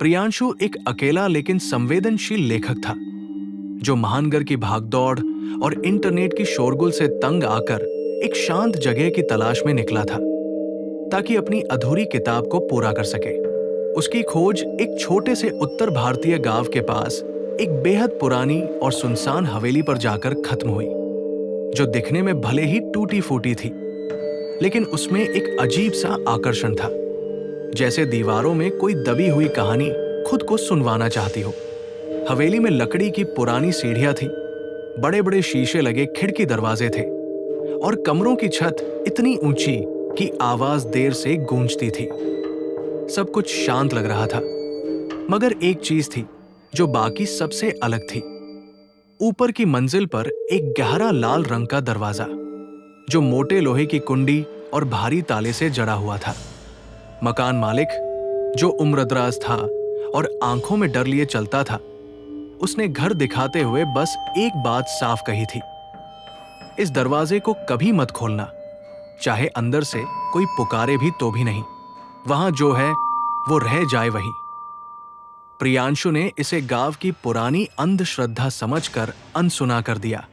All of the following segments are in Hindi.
प्रियांशु एक अकेला लेकिन संवेदनशील लेखक था, जो महानगर की भागदौड़ और इंटरनेट की शोरगुल से तंग आकर एक शांत जगह की तलाश में निकला था, ताकि अपनी अधूरी किताब को पूरा कर सके। उसकी खोज एक छोटे से उत्तर भारतीय गांव के पास एक बेहद पुरानी और सुनसान हवेली पर जाकर खत्म हुई, जो दिखने में भले ही टूटी फूटी थी, लेकिन उसमें एक अजीब सा आकर्षण था, जैसे दीवारों में कोई दबी हुई कहानी खुद को सुनवाना चाहती हो। हवेली में लकड़ी की पुरानी सीढ़ियां थी, बड़े बड़े शीशे लगे खिड़की दरवाजे थे, और कमरों की छत इतनी ऊंची कि आवाज देर से गूंजती थी। सब कुछ शांत लग रहा था, मगर एक चीज थी जो बाकी सबसे अलग थी। ऊपर की मंजिल पर एक गहरा लाल रंग का दरवाजा, जो मोटे लोहे की कुंडी और भारी ताले से जड़ा हुआ था। मकान मालिक, जो उम्रदराज था और आंखों में डर लिए चलता था, उसने घर दिखाते हुए बस एक बात साफ कही थी: इस दरवाजे को कभी मत खोलना, चाहे अंदर से कोई पुकारे भी तो भी नहीं। वहां जो है वो रह जाए वही। प्रियांशु ने इसे गांव की पुरानी अंधश्रद्धा समझकर अनसुना कर दिया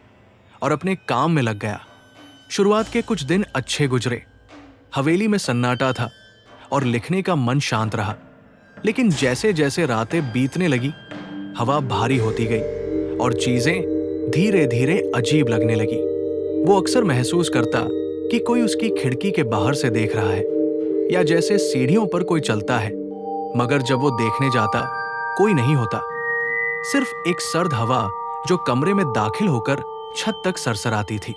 और अपने काम में लग गया। शुरुआत के कुछ दिन अच्छे गुजरे। हवेली में सन्नाटा था और लिखने का मन शांत रहा, लेकिन जैसे जैसे रातें बीतने लगी, हवा भारी होती गई और चीजें धीरे धीरे अजीब लगने लगी। वो अक्सर महसूस करता कि कोई उसकी खिड़की के बाहर से देख रहा है, या जैसे सीढ़ियों पर कोई चलता है, मगर जब वो देखने जाता कोई नहीं होता। सिर्फ एक सर्द हवा जो कमरे में दाखिल होकर छत तक सरसराती थी।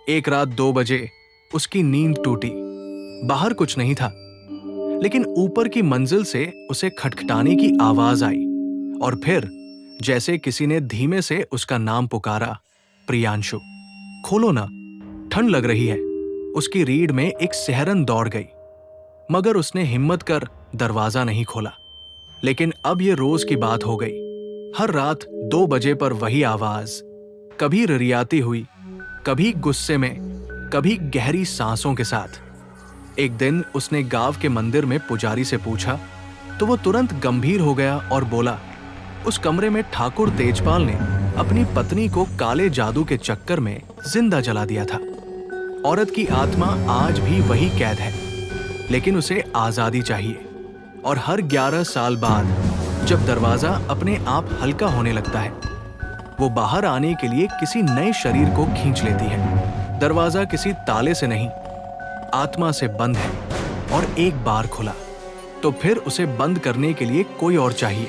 एक रात 2 बजे उसकी नींद टूटी। बाहर कुछ नहीं था, लेकिन ऊपर की मंजिल से उसे खटखटाने की आवाज आई, और फिर जैसे किसी ने धीमे से उसका नाम पुकारा, प्रियांशु। खोलो ना, ठंड लग रही है। उसकी रीढ़ में एक सिहरन दौड़ गई, मगर उसने हिम्मत कर दरवाजा नहीं खोला। लेकिन अब ये रोज की बात हो गई। हर रात 2 बजे पर वही आवाज, कभी रिरियाती हुई, कभी गुस्से में, कभी गहरी सांसों के साथ। एक दिन उसने गांव के मंदिर में पुजारी से पूछा, तो वो तुरंत गंभीर हो गया और बोला, उस कमरे में ठाकुर तेजपाल ने अपनी पत्नी को काले जादू के चक्कर में जिंदा जला दिया था। औरत की आत्मा आज भी वही कैद है, लेकिन उसे आजादी चाहिए। और हर 11 साल बाद जब दरवाजा अपने आप हल्का होने लगता है, वो बाहर आने के लिए किसी नए शरीर को खींच लेती है। दरवाजा किसी ताले से नहीं, आत्मा से बंद है, और एक बार खुला तो फिर उसे बंद करने के लिए कोई और चाहिए।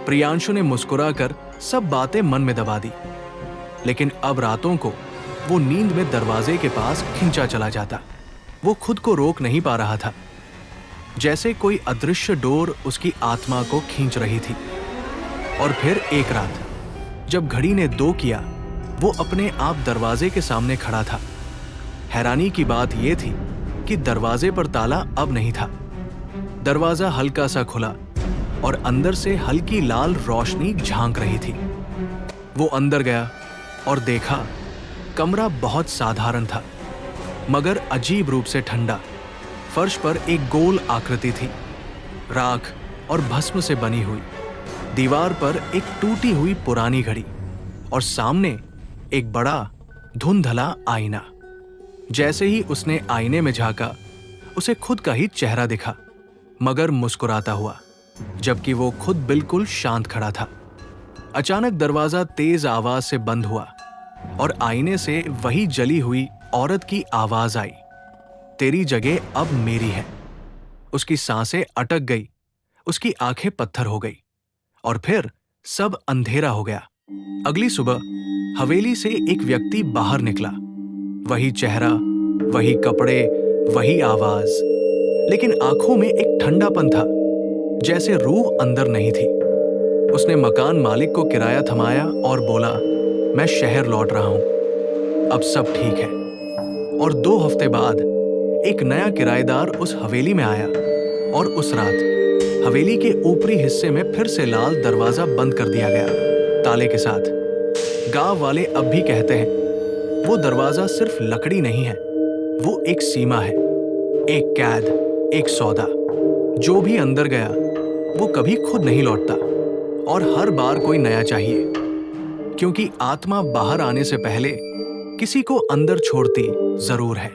प्रियांशु ने मुस्कुराकर सब बातें मन में दबा दी, लेकिन अब रातों को वो नींद में दरवाजे के पास खिंचा चला जाता। वो खुद को रोक नहीं पा रहा था, जैसे कोई अदृश्य डोर उसकी आत्मा को खींच रही थी। और फिर एक रात जब घड़ी ने 2 किया, वो अपने आप दरवाजे के सामने खड़ा था। हैरानी की बात यह थी कि दरवाजे पर ताला अब नहीं था। दरवाजा हल्का सा खुला और अंदर से हल्की लाल रोशनी झांक रही थी। वो अंदर गया और देखा, कमरा बहुत साधारण था, मगर अजीब रूप से ठंडा। फर्श पर एक गोल आकृति थी, राख और भस्म से बनी हुई। दीवार पर एक टूटी हुई पुरानी घड़ी, और सामने एक बड़ा धुंधला आईना। जैसे ही उसने आईने में झांका, उसे खुद का ही चेहरा दिखा, मगर मुस्कुराता हुआ, जबकि वो खुद बिल्कुल शांत खड़ा था। अचानक दरवाजा तेज आवाज से बंद हुआ और आईने से वही जली हुई औरत की आवाज आई, तेरी जगह अब मेरी है। उसकी सांसें अटक गई, उसकी आंखें पत्थर हो गई, और फिर सब अंधेरा हो गया। अगली सुबह हवेली से एक व्यक्ति बाहर निकला। वही चेहरा, वही कपड़े, वही आवाज, लेकिन आंखों में एक ठंडापन था, जैसे रूह अंदर नहीं थी। उसने मकान मालिक को किराया थमाया और बोला, मैं शहर लौट रहा हूं, अब सब ठीक है। और 2 हफ्ते बाद एक नया किराएदार उस हवेली में आया, और उस रात हवेली के ऊपरी हिस्से में फिर से लाल दरवाजा बंद कर दिया गया, ताले के साथ। गांव वाले अब भी कहते हैं, वो दरवाजा सिर्फ लकड़ी नहीं है, वो एक सीमा है, एक कैद, एक सौदा। जो भी अंदर गया वो कभी खुद नहीं लौटता और हर बार कोई नया चाहिए, क्योंकि आत्मा बाहर आने से पहले किसी को अंदर छोड़ती जरूर है।